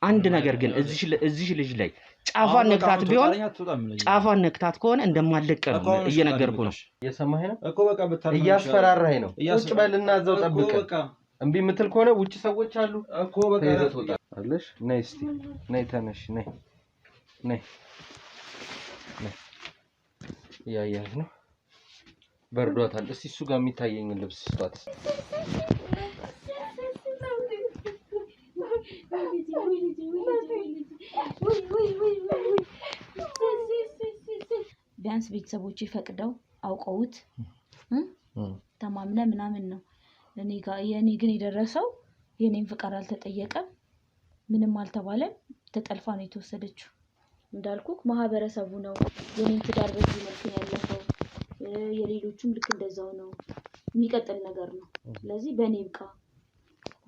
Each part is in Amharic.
አንድ ነገር ግን እዚህ ልጅ ላይ ጫፋን ነክታት ከሆነ እንደማለቀ ነው እየነገርኩ ነው የሰማኸኝ ነው እኮ በቃ እያስፈራራኸኝ ነው ቁጭ በልና እዛው ጠብቀ እምቢ ምትል ከሆነ ውጭ ሰዎች አሉ እኮ በቃ አለሽ ነይ እስቲ ነይ ተነሽ ነይ ያያዝ ነው በርዶታል እስቲ እሱ ጋር የሚታየኝ ልብስ ስጧት ቢያንስ ቤተሰቦቼ ፈቅደው አውቀውት ተማምነ ምናምን ነው የኔ ግን የደረሰው የኔን ፍቃድ አልተጠየቀም ምንም አልተባለም ተጠልፋ ነው የተወሰደችው እንዳልኩክ ማህበረሰቡ ነው የኔን ትዳር በዚህ መልኩ ያለፈው የሌሎቹም ልክ እንደዛው ነው የሚቀጥል ነገር ነው ስለዚህ በኔ ብቃ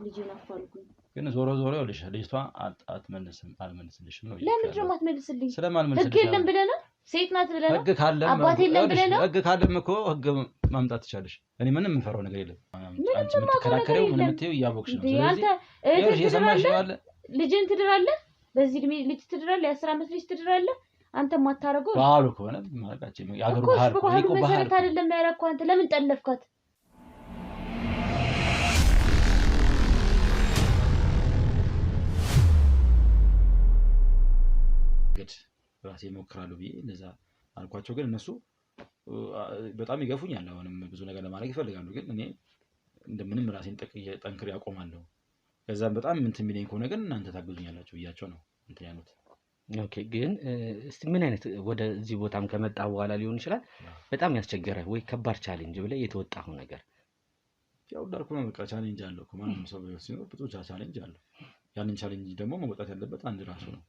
ልጅን አፋልጉኝ ግን ዞሮ ይልሽ ልጅቷ አልመልስልሽም ነው ለምን ደግሞ አትመልስልኝ ስለማልመልስልሽ ህግ የለም ብለና ሴት ናት ብለና ህግ ካለ አባት የለም ብለና ህግ ካለም እኮ ህግ ማምጣት ትችላለሽ እኔ ምንም የምፈራው ነገር የለም አንቺ ምትከራከሪው ምንም ትይው ያቦክሽ ነው ስለዚህ የሰማሽ ያለ ልጅን ትድራለህ በዚህ እድሜ ልጅ ትድራለህ የ10 አመት ልጅ ትድራለህ አንተ ማታረገው ባህሉ ከሆነ ማለቃችን ያገሩ ባህሉ መሰረት አይደለም ያረከው አንተ ለምን ጠለፍካት ራሴ ሞክራለሁ ብዬ እንደዛ አልኳቸው ግን እነሱ በጣም ይገፉኛል አሁንም ብዙ ነገር ለማድረግ ይፈልጋሉ ግን እኔ እንደምንም ራሴን ጠንክሬ ያቆማለሁ ከዛም በጣም እንትን የሚለኝ ከሆነ ግን እናንተ ታግዙኛላችሁ ብያቸው ነው እንትን ያሉት ኦኬ ግን እስቲ ምን አይነት ወደዚህ ቦታም ከመጣ በኋላ ሊሆን ይችላል በጣም ያስቸገረ ወይ ከባድ ቻሌንጅ ብለ የተወጣው ነገር ያው ዳርኩ ነው በቃ ቻሌንጅ አለው ማንንም ሰው ሲኖር ብዙ ቻሌንጅ አለው ያንን ቻሌንጅ ደግሞ መውጣት ያለበት አንድ ራሱ ነው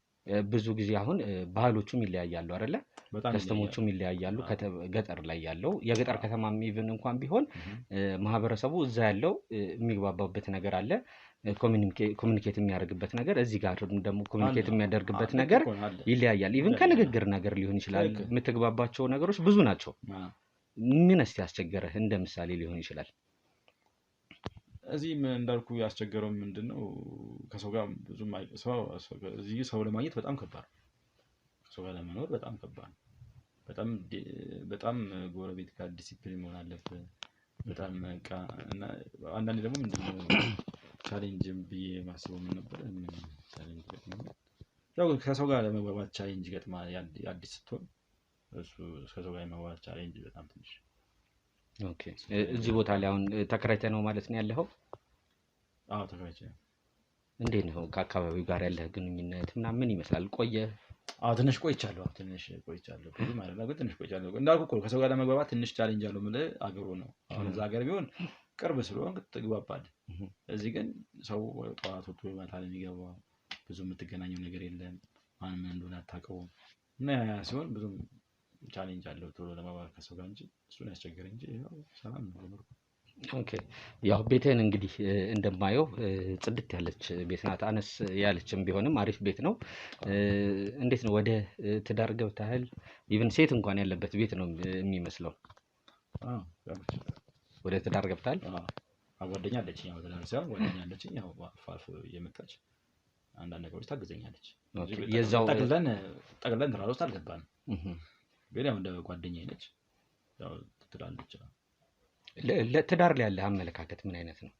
ብዙ ጊዜ አሁን ባህሎቹም ይለያያሉ አይደለ ከስተሞቹም ይለያያሉ ገጠር ላይ ያለው የገጠር ከተማም ኢቭን እንኳን ቢሆን ማህበረሰቡ እዛ ያለው የሚግባባበት ነገር አለ ኮሙኒኬት የሚያደርግበት ነገር እዚህ ጋር ደግሞ ኮሙኒኬት የሚያደርግበት ነገር ይለያያል ኢቭን ከንግግር ነገር ሊሆን ይችላል የምትግባባቸው ነገሮች ብዙ ናቸው ምን እስቲ ያስቸገረህ እንደ ምሳሌ ሊሆን ይችላል እዚህ እንዳልኩ ያስቸገረው ምንድነው ከሰው ጋር ብዙ እዚህ ሰው ለማግኘት በጣም ከባድ ሰው ጋር ለመኖር በጣም ከባድ በጣም ጎረቤት ጋር ዲሲፕሊን መሆን አለበት በጣም እና አንዳንዴ ደግሞ ምንድነው ቻሌንጅም ብዬ ማስበው ምን ነበር ቻሌንጅ ያው ከሰው ጋር ለመግባባት ቻሌንጅ ገጥማ አዲስ ስትሆን እሱ ከሰው ጋር ለመግባባት ቻሌንጅ በጣም ትንሽ ኦኬ እዚህ ቦታ ላይ አሁን ተከራይተ ነው ማለት ነው ያለው አዎ ተከራይቼ እንዴት ነው ከአካባቢው ጋር ያለ ግንኙነት ምን ይመስላል ቆየ ትንሽ ቆይቻለሁ ብዙ ማለት ነው ትንሽ ቆይቻለሁ እንዳልኩ እኮ ከሰው ጋር ለመግባባት ትንሽ ቻሌንጅ አለው ማለት አገሩ ነው አሁን እዛ ሀገር ቢሆን ቅርብ ስለሆነ ትግባባለህ እዚህ ግን ሰው ጠዋት ወጥቶ ይመጣል የሚገባው ብዙ የምትገናኘው ነገር የለም ማን ምን እንደሆነ አታውቀውም እና ያ ሲሆን ብዙ ቻሌንጅ አለው ቶሎ ለማባከ ከሰው ጋር እንጂ እሱን ያስቸገረ እንጂ ያው ሰላም ነው ኦኬ ያው ቤቴን እንግዲህ እንደማየው ጽድት ያለች ቤት ናት አነስ ያለችም ቢሆንም አሪፍ ቤት ነው እንዴት ነው ወደ ትዳር ገብተሃል ኢቭን ሴት እንኳን ያለበት ቤት ነው የሚመስለው ወደ ትዳር ገብተሃል አጓደኛ አለችኝ ያው ትዳር ሳይሆን ጓደኛ አለችኝ ያው ፋልፎ የመጣች አንዳንድ ነገሮች ታግዘኛለች የዛው ጠቅለን ተራሮስ አልገባንም ግን ያው እንደ ጓደኛዬ ነች ያው ትዳለች ለትዳር ላይ ያለ አመለካከት ምን አይነት ነው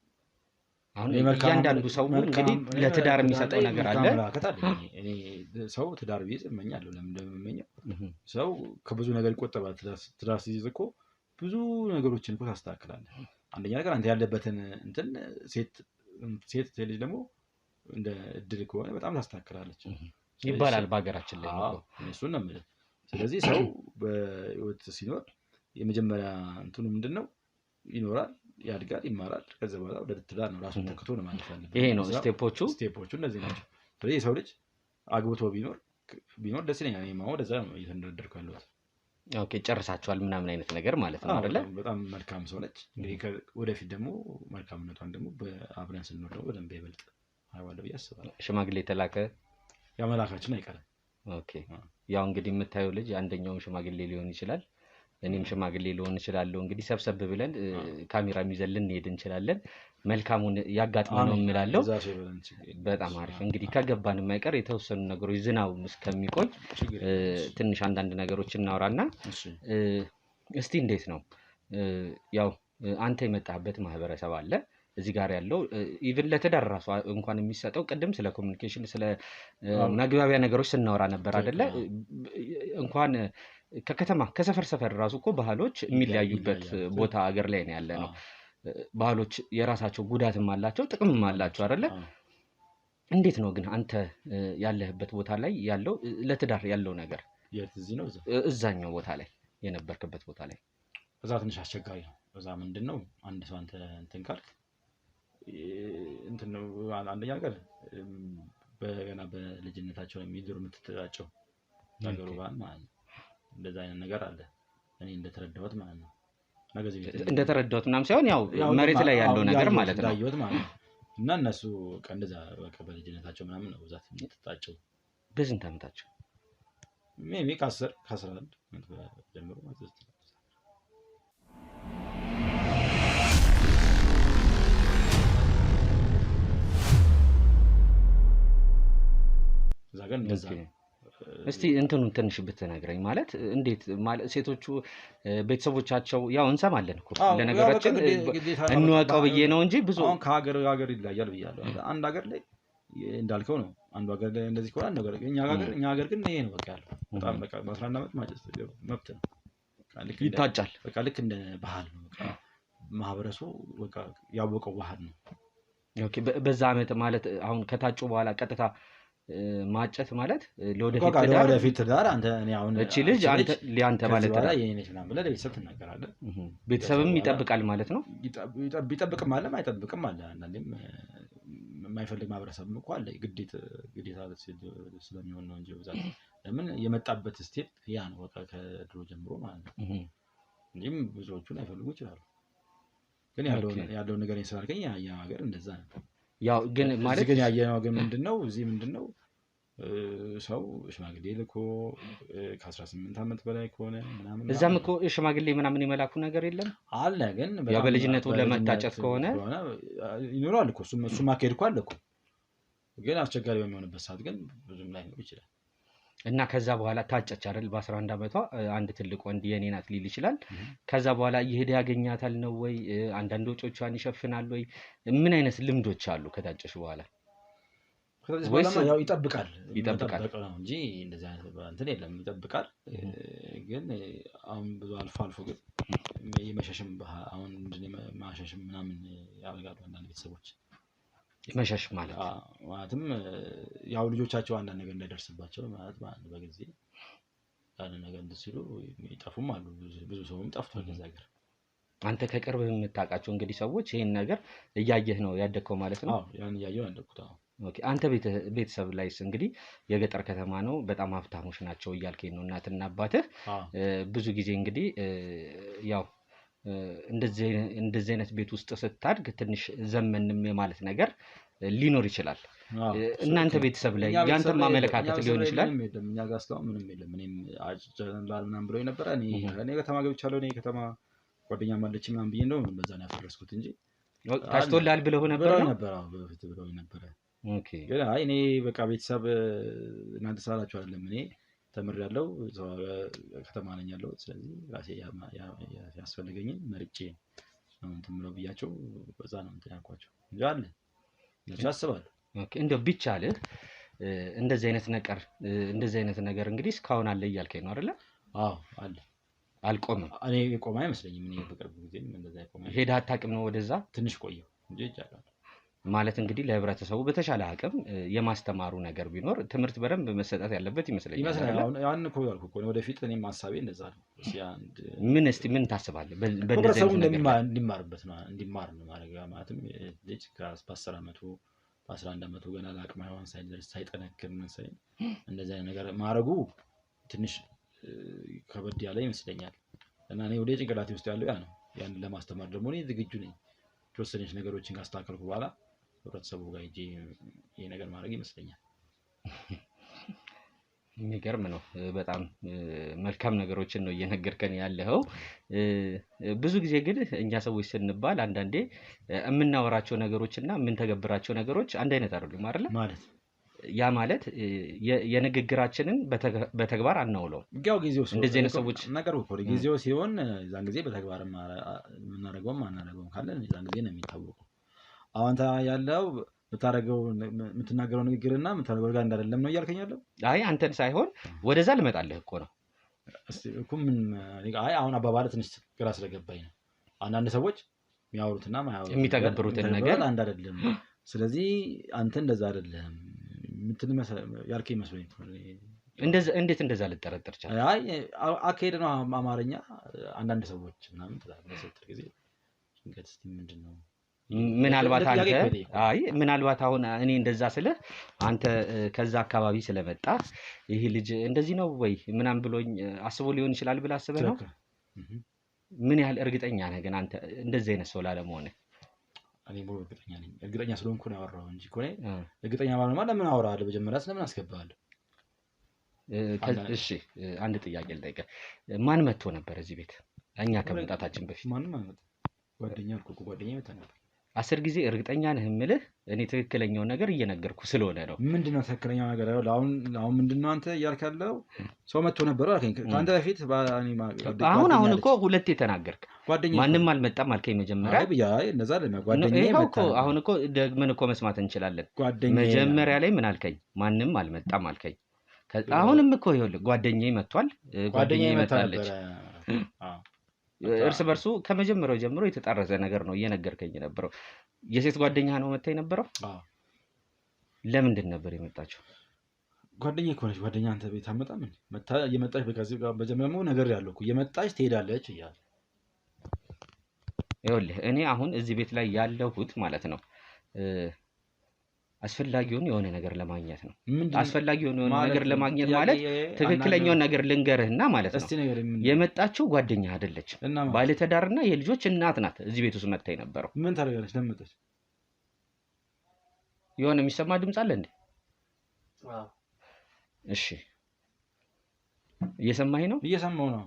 አሁን እያንዳንዱ ሰው እንግዲህ ለትዳር የሚሰጠው ነገር አለ እኔ ሰው ትዳር ቢይዝ እመኛለሁ ለምን እንደምመኘው ሰው ከብዙ ነገር ይቆጠባል ትዳር ሲይዝ እኮ ብዙ ነገሮችን እኮ ታስተካክላለህ አንደኛ ነገር አንተ ያለበትን እንትን ሴት ልጅ ደግሞ እንደ እድል ከሆነ በጣም ታስተካክላለች ይባላል በአገራችን ላይ ነው እሱን ነው የምልህ ስለዚህ ሰው በህይወት ሲኖር የመጀመሪያ እንትኑ ምንድነው ይኖራል ያድጋል ይማራል ከዛ በኋላ ወደ ትዳር ነው ራሱን ተከቶ ነው ማለት ነው ይሄ ነው ስቴፖቹ እነዚህ ናቸው ስለዚህ ሰው ልጅ አግብቶ ቢኖር ደስ ይለኛል እኔ ወደዛ ነው እየተንደረደርኩ ያለሁት ኦኬ ጨርሳችኋል ምናምን አይነት ነገር ማለት ነው አይደለ በጣም መልካም ሰው ነች እንግዲህ ወደፊት ደግሞ መልካምነቷን ደግሞ በአብረን ስንኖር ደግሞ በደንብ ይበልጥ አይዋለው ያስባል ሽማግሌ ተላከ ያው መላካችን አይቀርም ኦኬ ያው እንግዲህ የምታየው ልጅ አንደኛው ሽማግሌ ሊሆን ይችላል እኔም ሽማግሌ ሊሆን ይችላል እንግዲህ ሰብሰብ ብለን ካሜራ ይዘልን እንሄድ እንችላለን መልካሙን ያጋጥመን ነው የምላለው። በጣም አሪፍ እንግዲህ ከገባን የማይቀር የተወሰኑ ነገሮች ዝናቡ እስከሚቆይ ትንሽ አንዳንድ ነገሮች እናወራና እስቲ እንዴት ነው ያው አንተ የመጣህበት ማህበረሰብ አለ እዚህ ጋር ያለው ኢቭን ለትዳር ራሱ እንኳን የሚሰጠው ቅድም ስለ ኮሚኒኬሽን ስለ መግባቢያ ነገሮች ስናወራ ነበር አይደለ? እንኳን ከከተማ ከሰፈር ሰፈር ራሱ እኮ ባህሎች የሚለያዩበት ቦታ አገር ላይ ነው ያለ ነው። ባህሎች የራሳቸው ጉዳትም አላቸው ጥቅምም አላቸው አይደለ? እንዴት ነው ግን አንተ ያለህበት ቦታ ላይ ያለው ለትዳር ያለው ነገር እዚህ ነው እዛኛው ቦታ ላይ የነበርክበት ቦታ ላይ እዛ ትንሽ አስቸጋሪ ነው። እዛ ምንድነው አንድ ሰው አንተ እንትን ካልክ እንትን ነው አንደኛ ነገር በገና በልጅነታቸው የሚድሩ የምትተጫጨው ነገሩ ባል ማለት ነው። እንደዛ አይነት ነገር አለ እኔ እንደተረዳሁት ማለት ነው። ነገዚ እንደተረዳሁት ምናምን ሳይሆን ያው መሬት ላይ ያለው ነገር ማለት ነው እንዳየሁት ማለት ነው። እና እነሱ እንደዛ በቃ በልጅነታቸው ምናምን ነው ብዛት የምትተጫጨው። በስንት ዓመታቸው? ሜቢ ከ11 ጀምሮ ማለት ነው። ዛገን እንደዛ እስቲ እንትኑን ትንሽ ብትነግረኝ ማለት እንዴት ማለት ሴቶቹ ቤተሰቦቻቸው ያው እንሰማለን እኮ ለነገራችን እንወቀው ብዬ ነው እንጂ ብዙ አሁን ከሀገር ይለያያል ብያለሁ። አንድ ሀገር ላይ እንዳልከው ነው አንዱ ሀገር ላይ እንደዚህ ከሆነ ነገር እኛ ሀገር ግን ይሄ ነው በቃ ያለው በጣም በቃ በ11 ዓመት ማጨስ መብት ነው። ይታጫል በቃ ልክ እንደ ባህል ነው በቃ ማህበረሰቡ በቃ ያወቀው ባህል ነው። ኦኬ በዛ ዓመት ማለት አሁን ከታጩ በኋላ ቀጥታ ማጨት ማለት ለወደፊት ትዳር አንተ እኔ አሁን እቺ ልጅ አንተ ሊያንተ ማለት ነው የኔ ነች ምናምን ብለህ ለቤተሰብ ትናገራለህ። ቤተሰብም ይጠብቃል ማለት ነው። ይጠብቅም አለ አይጠብቅም አለ። አንዳንዴም የማይፈልግ ማህበረሰብም እኮ አለ። ግዴታ ስለሚሆን ነው እንጂ ብዛት ለምን የመጣበት ስቴፕ ያ ነው በቃ ከድሮ ጀምሮ ማለት ነው። እንጂም ብዙዎቹን አይፈልጉ ይችላሉ። ግን ያለው ነገር ይሰራልከኝ ያ ሀገር እንደዛ ነው። ያው ግን ማለት ግን ያየነው ግን ምንድነው እዚህ ምንድነው ሰው ሽማግሌ ልኮ ከ18 ዓመት በላይ ከሆነ ምናምን እዛም እኮ ሽማግሌ ምናምን የመላኩ ነገር የለም አለ። ግን ያው በልጅነቱ ለመታጨት ከሆነ ይኖራል እኮ እሱም አካሄድ እኮ አለ እኮ። ግን አስቸጋሪ በሚሆንበት ሰዓት ግን ብዙም ላይ ነው ይችላል። እና ከዛ በኋላ ታጨች አይደል? በ11 ዓመቷ አንድ ትልቅ ወንድ የኔ ናት ሊል ይችላል። ከዛ በኋላ እየሄደ ያገኛታል ነው ወይ? አንዳንድ ወጪዎቿን ይሸፍናል ወይ? ምን አይነት ልምዶች አሉ ከታጨሽ በኋላ? ወይስ ያው ይጠብቃል ነው እንጂ እንደዚህ አይነት እንትን የለም። ይጠብቃል ግን አሁን ብዙ አልፎ ግን የመሸሽም አሁን ማሸሽም ምናምን ያደርጋሉ አንዳንድ ቤተሰቦች። መሸሽ ማለት ማለትም ያው ልጆቻቸው አንዳንድ ነገር እንዳይደርስባቸው ማለት በጊዜ ያን ነገር እንደሲሉ ይጠፉም አሉ። ብዙ ሰውም ጠፍቷል ከዛ ሀገር። አንተ ከቅርብ የምታውቃቸው እንግዲህ ሰዎች ይሄን ነገር እያየህ ነው ያደግከው ማለት ነው? አዎ ያን እያየሁ ያደግኩት። ኦኬ አንተ ቤተሰብ ላይስ እንግዲህ የገጠር ከተማ ነው በጣም ሀብታሞች ናቸው እያልከኝ ነው እናትና አባትህ። ብዙ ጊዜ እንግዲህ ያው እንደዚህ አይነት ቤት ውስጥ ስታድግ ትንሽ ዘመንም ማለት ነገር ሊኖር ይችላል። እናንተ ቤተሰብ ላይ ያንተ ማመለካከት ሊሆን ይችላል። እኛ ጋር እስካሁን ምንም የለም። እኔም አጭላል ምናምን ብለው ነበር። እኔ ከተማ ገብቻለሁ። እኔ ከተማ ጓደኛ ማለች ምናምን ብዬ ነው በዛ ነው ያፈረስኩት እንጂ ታጭቶላል ብለው ነበር። አዎ በፊት ብለው ነበር። ኦኬ ግን አይ እኔ በቃ ቤተሰብ እናንተ ሳላችሁ አይደለም እኔ ተምሬያለሁ ከተማ ነኝ ያለሁት። ስለዚህ ራሴ ያስፈልገኝን መርጬ ነው እንትን ብለው ብያቸው በዛ ነው እንትን ያልኳቸው እንጂ አለ ለቻ አስባለሁ። ኦኬ እንደው ቢቻልህ እንደዚህ አይነት ነገር እንግዲህ እስካሁን አለ እያልከኝ ነው አይደለ? አዎ አለ። አልቆምም። እኔ ቆማ አይመስለኝም። እኔ በቅርብ ጊዜም እንደዛ ቆማ ሄደህ አታውቅም ነው ወደዛ? ትንሽ ቆየሁ እንጂ ይቻላል ማለት እንግዲህ ለህብረተሰቡ በተሻለ አቅም የማስተማሩ ነገር ቢኖር ትምህርት በደንብ መሰጠት ያለበት ይመስለኛል። አሁን ያን እኮ ያልኩህ እኮ ወደፊት እኔም ሀሳቤ እንደዛ ነው። ምን ታስባለህ? በእንደዚህ እንዲማርበት ነው እንዲማር ነው ማድረግ ማለትም ልጅ በ10 ዓመቱ በ11 ዓመቱ ገና ለአቅመ ሔዋን ሳይደርስ ሳይጠነክር እንደዚህ አይነት ነገር ማድረጉ ትንሽ ከበድ ያለ ይመስለኛል። እና እኔ ወደ ጭንቅላቴ ውስጥ ያለው ያ ነው። ያን ለማስተማር ደግሞ እኔ ዝግጁ ነኝ። የተወሰነች ነገሮችን ካስተካከልኩ በኋላ ህብረተሰቡ ጋር ሄጄ ይሄ ነገር ማድረግ ይመስለኛል። የሚገርም ነው። በጣም መልካም ነገሮችን ነው እየነገርከን ያለው። ብዙ ጊዜ ግን እኛ ሰዎች ስንባል አንዳንዴ የምናወራቸው ነገሮች እና የምንተገብራቸው ነገሮች አንድ አይነት አይደሉም አይደል? ማለት ያ ማለት የንግግራችንን በተግባር አናውለውም። ያው ጊዜው እንደዚህ አይነት ሰዎች ነገር እኮ ጊዜው ሲሆን ዛን ጊዜ በተግባር የምናደርገውም አናደርገውም ካለን ዛን ጊዜ ነው የሚታወቀው። አሁን ያለው የምታደርገው የምትናገረው ንግግርና የምታደርገው ጋር እንዳይደለም ነው እያልከኝ ያለው? አይ አንተን ሳይሆን ወደዛ ልመጣልህ እኮ ነው። እስቲ እኮ ምን አይ አሁን አባባለ ትንሽ ግራ ስለገባኝ ነው። አንዳንድ ሰዎች የሚያወሩትና የሚተገብሩትን ነገር አንድ አይደለም። ስለዚህ አንተ እንደዛ አይደለም ምንትን ያልከኝ መስሎኝ እንዴት እንደዛ ልጠረጥር ቻለ? አይ አካሄድ ነው አማርኛ አንዳንድ ሰዎች ምናምን በሰጥር ጊዜ እንግዲህ እስቲ ምንድነው ምናልባት አንተ አይ ምናልባት አሁን እኔ እንደዛ ስልህ አንተ ከዛ አካባቢ ስለመጣ ይሄ ልጅ እንደዚህ ነው ወይ ምናምን ብሎኝ አስቦ ሊሆን ይችላል ብለህ አስበህ ነው? ምን ያህል እርግጠኛ ነህ ግን አንተ እንደዚህ አይነት ሰው ላለመሆን? እኔ ሙሉ እርግጠኛ ነኝ። እርግጠኛ ስለሆንኩ ነው ያወራው እንጂ እኮ እኔ እርግጠኛ ባልሆንማ ለምን አወራለሁ? መጀመሪያ ስለምን አስገባለሁ? እሺ አንድ ጥያቄ ልጠይቅህ። ማን መጥቶ ነበር እዚህ ቤት እኛ ከመምጣታችን በፊት? ማንም አልመጣም። ጓደኛ አልኩህ እኮ ጓደኛዬ መጣ ነበር። 10 ጊዜ እርግጠኛ ነህ የምልህ እኔ ትክክለኛውን ነገር እየነገርኩ ስለሆነ ነው። ምንድነው ትክክለኛው ነገር? አሁን ምንድነው አንተ እያልክ ያለው? ሰው መጥቶ ነበር አልከኝ። ከአንተ በፊት አሁን እኮ ሁለቴ ተናገርክ። ማንም አልመጣም አልከኝ መጀመሪያ። አይ እንደዛ አይደለም ጓደኛዬ መጣ። አሁን እኮ ደግመን እኮ መስማት እንችላለን። መጀመሪያ ላይ ምን አልከኝ? ማንም አልመጣም አልከኝ። አሁንም እኮ ይኸውልህ ጓደኛዬ መጥቷል፣ ጓደኛዬ መጣለች። እርስ በርሱ ከመጀመሪያው ጀምሮ የተጣረዘ ነገር ነው እየነገርከኝ የነበረው። የሴት ጓደኛ ነው መጣ የነበረው? ለምንድን ነበር የመጣችው? ጓደኛ እኮ ነች። ጓደኛ አንተ ቤት አመጣም እንዴ? መጣ እየመጣች በከዚህ ጋር በጀመረው ነገር ያለው እኮ እየመጣች ትሄዳለች እያለ ይኸውልህ እኔ አሁን እዚህ ቤት ላይ ያለሁት ማለት ነው አስፈላጊውን የሆነ ነገር ለማግኘት ነው። አስፈላጊውን የሆነ ነገር ለማግኘት ማለት ትክክለኛውን ነገር ልንገርህና ማለት ነው የመጣችው ጓደኛ አይደለችም፣ ባለትዳርና የልጆች እናት ናት። እዚህ ቤት ውስጥ መጣ የነበረው ምን ታደርጋለች? ለምንመጣች? የሆነ የሚሰማ ድምጽ አለ እንዴ? እሺ እየሰማኸኝ ነው? እየሰማሁ ነው።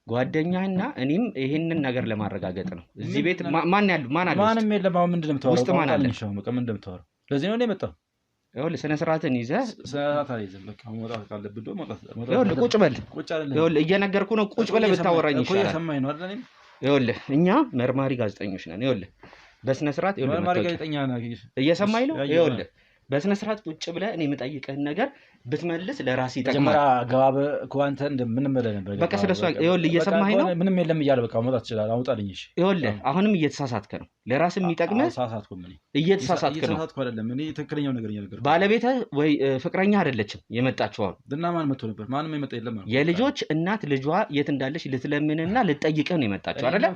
ጓደኛና እኔም ይሄንን ነገር ለማረጋገጥ ነው እዚህ ቤት ማን ያለው? ማን አለ? ማንም የለም። አሁን ምንድነው የምታወራው? ውስጥ ማን አለ? በቃ ምንድነው የምታወራው? ለዚህ ነው የመጣው። ይኸውልህ ስነ ስርዓትን ይዘህ ስርዓት አይዘህ በቃ መውጣት ካለብህ ደግሞ መውጣት። ይኸውልህ ቁጭ በል። ይኸውልህ እየነገርኩ ነው። ቁጭ ብለህ ብታወራኝ ይሻላል። እየሰማኸኝ ነው አይደል? ይኸውልህ እኛ መርማሪ ጋዜጠኞች ነን። ይኸውልህ በስነ ስርዓት ይኸውልህ መርማሪ ጋዜጠኛ ነህ። እየሰማኸኝ ነው? ይኸውልህ በስነ ስርዓት ቁጭ ብለህ እኔ የምጠይቅህን ነገር ብትመልስ ለራስ ይጠቅማል። መጀመሪያ አገባብ እኮ አንተ እንደምንም መለ ነበር። በቃ ስለሱ ይኸውልህ እየሰማኸኝ ነው? ምንም የለም እያለ በቃ መውጣት ይችላል። አውጣልኝ። እሺ ይኸውልህ አሁንም እየተሳሳትክ ነው። ለራስ የሚጠቅምህ እየተሳሳትክ ነው። እየተሳሳትኩ አይደለም። እኔ ትክክለኛው ነገር እየነገርኩህ። ባለቤትህ ወይ ፍቅረኛ አይደለችም የመጣችው። አሁን እና ማን መጥቶ ነበር? ማንም የመጣ የለም። የልጆች እናት ልጇ የት እንዳለች ልትለምንና ልትጠይቅህ ነው የመጣችው አይደለ?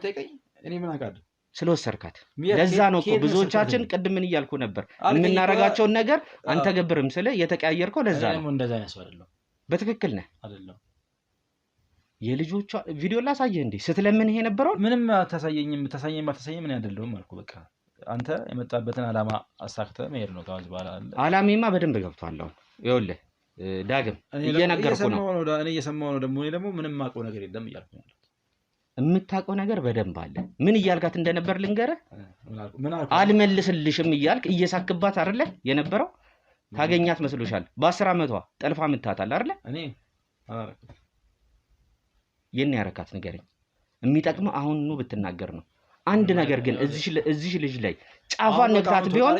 እኔ ምን አውቃለሁ ስለወሰርካት። ለዛ ነው እኮ ብዙዎቻችን ቅድም ምን እያልኩ ነበር የምናረጋቸውን ነገር አንተ ገብርም ስለ የተቀያየርከው። ለዛ ነው እንደዛ ያሰው አይደለም። በትክክል ነህ አይደለም። የልጆቿ ቪዲዮ ላሳየህ እንዴ ስትለምን ይሄ ነበረው? ምንም አታሳየኝም። አታሳየኝም ምን አይደለም አልኩ። በቃ አንተ የመጣበትን አላማ አሳክተህ መሄድ ነው። ከዚህ በኋላ አላማዬማ በደንብ ገብቷል። አሁን ይኸውልህ ዳግም እየነገርኩ ነው። እኔ እየሰማሁ ነው። ደግሞ እኔ ደግሞ ምንም የማውቀው ነገር የለም እያልኩ ነው። የምታውቀው ነገር በደንብ አለ። ምን እያልካት እንደነበር ልንገርህ። አልመልስልሽም እያልክ እየሳክባት አይደለ የነበረው? ታገኛት መስሎሻል? በ10 ዓመቷ ጠልፋ ምታታል አይደለ? እኔ የኔ ያረካት ንገረኝ። የሚጠቅመው አሁን ብትናገር ነው። አንድ ነገር ግን እዚህ ልጅ ላይ ጫፏን ነክታት ቢሆን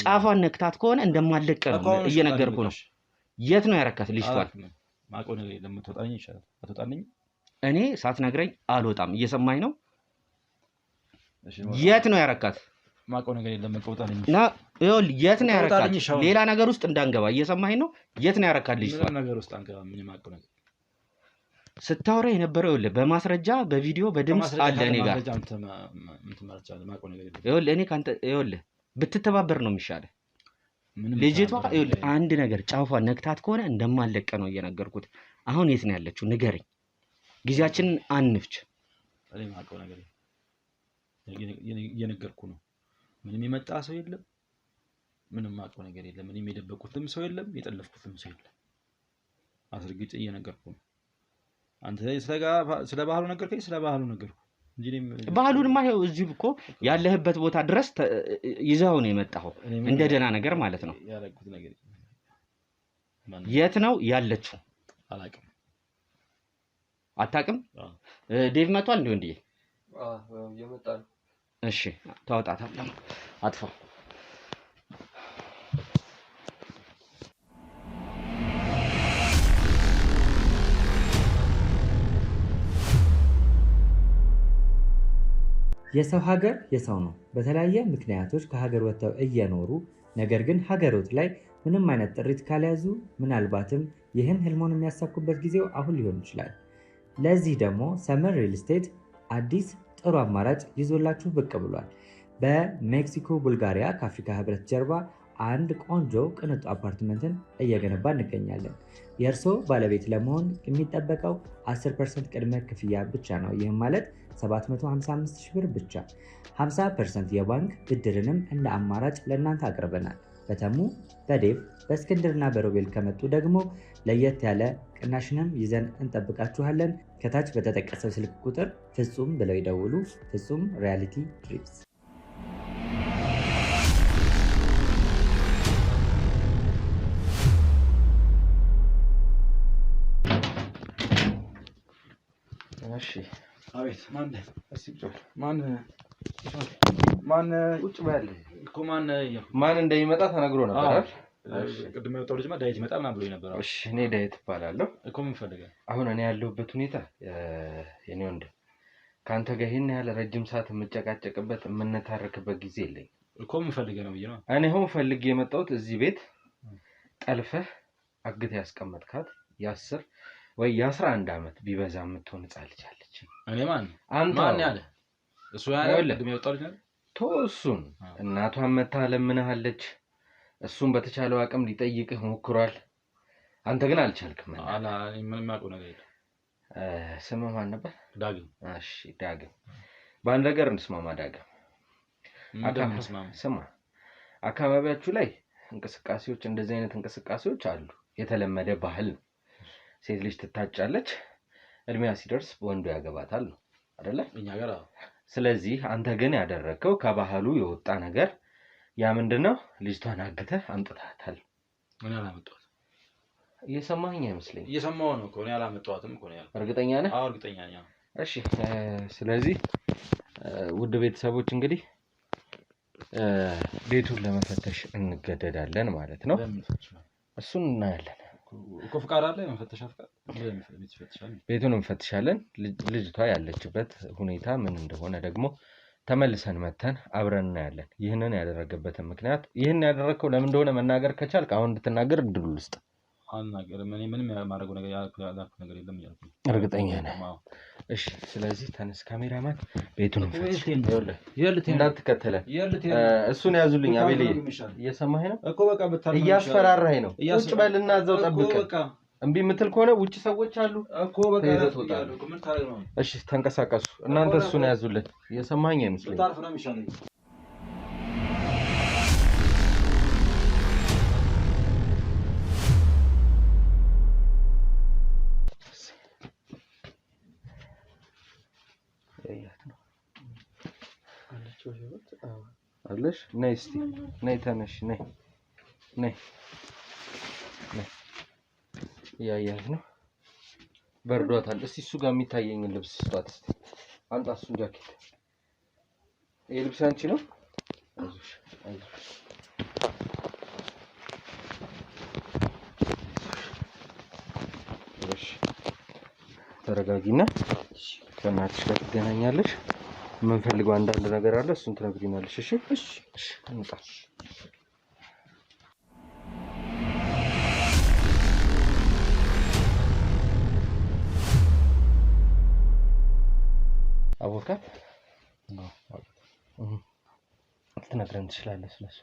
ጫፏን ነክታት ከሆነ እንደማለቀ ነው እየነገርኩ ነው። የት ነው ያረካት ልጅቷን? ማቆ ነገር ለምትወጣኝ ይችላል። አትወጣልኝ። እኔ ሳትነግረኝ አልወጣም። እየሰማኝ ነው? የት ነው ያረካት? ማቆ ነገር የለም። መቆጣልኝ ና ይኸውልህ፣ የት ነው ያረካት? ሌላ ነገር ውስጥ እንዳንገባ። እየሰማኝ ነው? የት ነው ያረካት ልጅቷን? ነገር ውስጥ አንገባ። ምን ማቆ ነገር ስታወራ የነበረው ይኸውልህ፣ በማስረጃ በቪዲዮ በድምጽ አለ እኔ ጋር። ይኸውልህ እኔ ካንተ ይኸውልህ ብትተባበር ነው የሚሻለው። ልጅቷ ይኸውልህ አንድ ነገር ጫፏን ነክታት ከሆነ እንደማለቀ ነው እየነገርኩት። አሁን የት ነው ያለችው ንገረኝ። ጊዜያችንን አንፍጭ። እኔ ማውቀው ነገር እየነገርኩ ነው። ምንም የመጣ ሰው የለም። ምንም ማውቀው ነገር የለም። ምንም የደበቁትም ሰው የለም። የጠለፍኩትም ሰው የለም። አስርግጬ እየነገርኩህ ነው። አንተ ስለ ባህሉ ነገርከኝ፣ ስለ ባህሉ ነገርኩህ እንጂ ባህሉንማ ይኸው እዚህ እኮ ያለህበት ቦታ ድረስ ይዘኸው ነው የመጣኸው እንደ ደህና ነገር ማለት ነው። ያለኩት ነገር የት ነው ያለችው? አላውቅም። አታውቅም? ዴቭ መቷል እንዴ? እንዴ የመጣ ነው። እሺ ታወጣታለህ። አጥፋው። የሰው ሀገር የሰው ነው። በተለያየ ምክንያቶች ከሀገር ወጥተው እየኖሩ ነገር ግን ሀገሮት ላይ ምንም አይነት ጥሪት ካልያዙ ምናልባትም ይህን ህልሞን የሚያሳኩበት ጊዜው አሁን ሊሆን ይችላል። ለዚህ ደግሞ ሰመር ሪል ስቴት አዲስ ጥሩ አማራጭ ይዞላችሁ ብቅ ብሏል። በሜክሲኮ ቡልጋሪያ ከአፍሪካ ህብረት ጀርባ አንድ ቆንጆ ቅንጡ አፓርትመንትን እየገነባ እንገኛለን። የእርስዎ ባለቤት ለመሆን የሚጠበቀው 10% ቅድመ ክፍያ ብቻ ነው። ይህም ማለት 755,000 ብር ብቻ። 50% የባንክ ብድርንም እንደ አማራጭ ለእናንተ አቅርበናል። በተሙ በዴቭ በእስክንድርና በሮቤል ከመጡ ደግሞ ለየት ያለ ቅናሽንም ይዘን እንጠብቃችኋለን። ከታች በተጠቀሰው ስልክ ቁጥር ፍጹም ብለው ይደውሉ። ፍጹም ሪያሊቲ ድሪምስ። እሺ አቤት። ቁጭ በል እኮ ማን እንደሚመጣ ተነግሮ ነበር። ቅድም የወጣው ልጅማ ዳዊት ይመጣ ምናምን ብሎኝ ነበር። እሺ እኔ ዳዊት እባላለሁ እኮ። ምን ፈልገህ? አሁን እኔ ያለሁበት ሁኔታ የኔ ወንድም ከአንተ ጋር ይሄን ያህል ረጅም ሰዓት የምጨቃጨቅበት የምንታረክበት ጊዜ የለኝም እኮ። ምን ፈልገህ ነው ብዬ ነው እኔ አሁን ፈልጌ የመጣሁት እዚህ ቤት ጠልፈህ አግተህ ያስቀመጥካት የ10 ወይ የ11 ዓመት ቢበዛ የምትሆን ህጻን ልጅ አለች። እኔ ማን ያለ እሱ ያለ ቅድም የወጣው ልጅ ነው። እሱን እናቷን መታ ለምንሃለች። እሱን በተቻለው አቅም ሊጠይቅህ ሞክሯል። አንተ ግን አልቻልክም። ምንም አውቀው ነገር የለም። ስምህ ማን ነበር? ዳግም። እሺ ዳግም፣ በአንድ ነገር እንስማማ ዳግም። ስማ፣ አካባቢያችሁ ላይ እንቅስቃሴዎች፣ እንደዚህ አይነት እንቅስቃሴዎች አሉ። የተለመደ ባህል ነው። ሴት ልጅ ትታጫለች፣ እድሜያ ሲደርስ ወንዱ ያገባታል ነው አይደለ? እኛ ጋር። ስለዚህ አንተ ግን ያደረከው ከባህሉ የወጣ ነገር ያ ምንድነው? ልጅቷን አግተህ አምጥታታል። እኔ አላመጣሁትም። እየሰማኸኝ አይመስለኝም? እየሰማሁ ነው እኮ። እኔ አላመጣሁትም እኮ ነው ያልኩት። እርግጠኛ ነህ? አዎ እርግጠኛ ነኝ። እሺ ስለዚህ ውድ ቤተሰቦች እንግዲህ ቤቱን ለመፈተሽ እንገደዳለን ማለት ነው። እሱን እናያለን እኮ። ፍቃድ አለ የመፈተሻ ፍቃድ። ቤቱን እንፈትሻለን። ልጅቷ ያለችበት ሁኔታ ምን እንደሆነ ደግሞ ተመልሰን መተን አብረን እናያለን። ይህንን ያደረገበትን ምክንያት፣ ይህን ያደረከው ለምን እንደሆነ መናገር ከቻልክ አሁን እንድትናገር እድሉ ልስጥ። አልናገርም። እኔ ምንም የማደርገው ነገር ያልኩት ነገር የለም እያልኩ። እርግጠኛ ነህ? እሺ ስለዚህ ተነስ ካሜራማን፣ ቤቱን እንፈትሽ። እንዳትከተለን። እሱን ያዙልኝ። አቤል እየሰማኸኝ ነው እኮ። በቃ እያስፈራራኸኝ ነው። ቁጭ በልና እዛው ጠብቀን። እምቢ የምትል ከሆነ ውጭ ሰዎች አሉ እኮ። በቃ እሺ ተንቀሳቀሱ እናንተ። እሱን ያዙልን። እየሰማኸኝ አይመስለኝም። ታርፍ ነው የሚሻለኝ። አለሽ? ነይ እስቲ ነይ፣ ተነሽ፣ ነይ ነይ ነይ። እያያት ነው። በርዷታል። እስቲ እሱ ጋር የሚታየኝን ልብስ ስጧት እስቲ። አምጣ እሱን ጃኬት። ይሄ ልብስ አንቺ ነው? አይዞሽ አይዞሽ። እሺ ተረጋጊና ከእናትሽ ጋር ትገናኛለሽ። የምንፈልገው አንዳንድ ነገር አለ፣ እሱን ትነግሪናለሽ። እሺ እሺ እሺ። እንጣ አቮካት ልትነግረን ትችላለህ ስለሷ?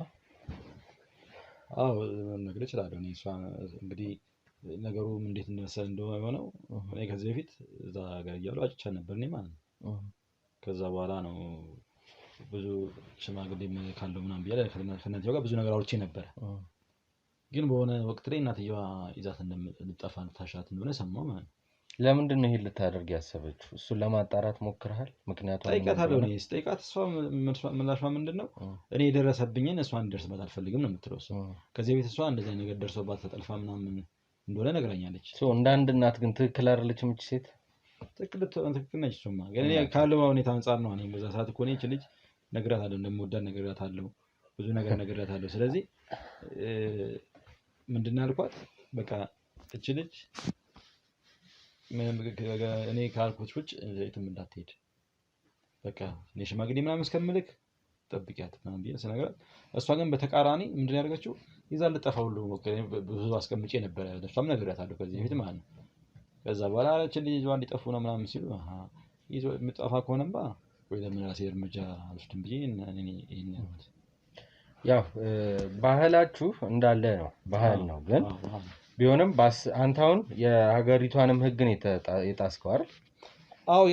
አዎ ልነግርህ እችላለሁ። እኔ እሷ እንግዲህ ነገሩ እንዴት እንደመሰለ እንደሆነ የሆነው እኔ ከዚህ በፊት እዛ ጋር እያለሁ አጭቻት ነበር እኔ ማለት ነው። ከዛ በኋላ ነው ብዙ ሽማግሌም ካለው ምናምን ብያለሁ። ከእናንተ ጋር ብዙ ነገር አውርቼ ነበረ። ግን በሆነ ወቅት ላይ እናትየዋ ይዛት እንደምትጠፋ ታሻት እንደሆነ ሰማሁ ማለት ነው። ለምንድን ነው ይሄን ልታደርግ ያሰበችው? እሱን ለማጣራት ሞክረሃል? ምክንያቱም ጠይቃታለሁ። እኔ ስጠይቃት እሷ ምላሿ ምንድን ነው እኔ የደረሰብኝን እሷ እንዲደርስባት አልፈልግም ነው የምትለው። እሷ ከዚህ ቤት እሷ እንደዚህ ነገር ደርሶባት ተጠልፋ ምናምን እንደሆነ ነግራኛለች። እንደ አንድ እናት ግን ትክክል አይደለችም እቺ ሴት? ትክክል ነች። እሱማ ግን እኔ ካለው ሁኔታ አንጻር ነው። እኔ በዛ ሰዓት እኮ እኔ እቺ ልጅ ነግራታለሁ፣ እንደምወዳት ነግራታለሁ፣ ብዙ ነገር ነግራታለሁ። ስለዚህ ምንድን ነው ያልኳት? በቃ እቺ ልጅ እኔ ካልኩት ውጭ የትም እንዳትሄድ በቃ እኔ ሽማግሌ ምናምን እስከምልክ ጠብቂያት ምናምን ብዬ ስነግራት፣ እሷ ግን በተቃራኒ ምንድን ያደርገችው ይዛ ልጠፋ ሁሉ ብዙ አስቀምጬ ነበረ። እሷም ነግራታለሁ ከዚህ በፊት ማለት ነው። ከዛ በኋላ አለችን ልጅ ይዟን ሊጠፉ ነው ምናምን ሲሉ ይዞ የምጠፋ ከሆነማ ወይ ለምን ራሴ እርምጃ አልወስድም ብዬ ይሄን ያልኩት። ያው ባህላችሁ እንዳለ ነው፣ ባህል ነው። ግን ቢሆንም አንተ አሁን የሀገሪቷንም ህግን የጣስከው አይደል? አዎ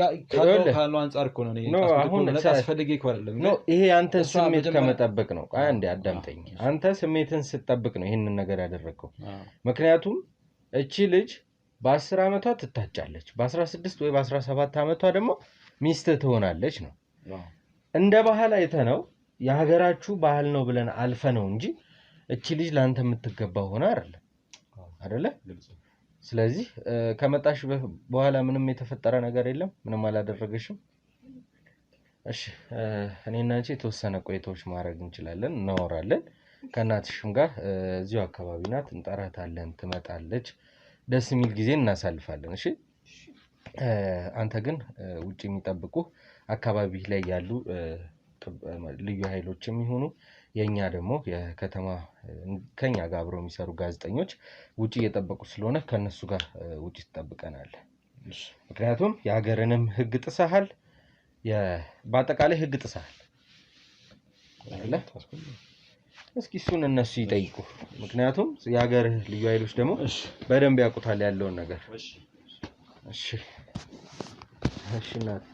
ካለው አንጻር እኮ ነው። አሁን አስፈልጌ እኮ አይደለም። ይሄ አንተ ስሜት ከመጠበቅ ነው። አንዴ አዳምጠኝ። አንተ ስሜትን ስትጠብቅ ነው ይሄንን ነገር ያደረገው። ምክንያቱም እቺ ልጅ በ10 ዓመቷ ትታጫለች፣ በ16 ወይ በ17 ዓመቷ ደግሞ ሚስት ትሆናለች ነው። እንደ ባህል አይተነው የሀገራችሁ ባህል ነው ብለን አልፈ ነው እንጂ እቺ ልጅ ላንተ የምትገባው ሆነ አይደለ? ስለዚህ ከመጣሽ በኋላ ምንም የተፈጠረ ነገር የለም፣ ምንም አላደረገሽም። እሺ እኔና አንቺ የተወሰነ ቆይታዎች ማድረግ እንችላለን፣ እናወራለን። ከእናትሽም ጋር እዚሁ አካባቢ ናት፣ እንጠራታለን፣ ትመጣለች፣ ደስ የሚል ጊዜ እናሳልፋለን። እሺ አንተ ግን ውጪ የሚጠብቁ አካባቢ ላይ ያሉ ልዩ ኃይሎችም ይሁኑ የኛ ደግሞ የከተማ ከኛ ጋር አብረው የሚሰሩ ጋዜጠኞች ውጪ እየጠበቁ ስለሆነ ከነሱ ጋር ውጪ ትጠብቀናለህ። ምክንያቱም የሀገርንም ህግ ጥሰሃል፣ በአጠቃላይ ህግ ጥሰሃል አይደለ? እስኪ እሱን እነሱ ይጠይቁ። ምክንያቱም የሀገር ልዩ ኃይሎች ደግሞ በደንብ ያውቁታል ያለውን ነገር። እሺ እናት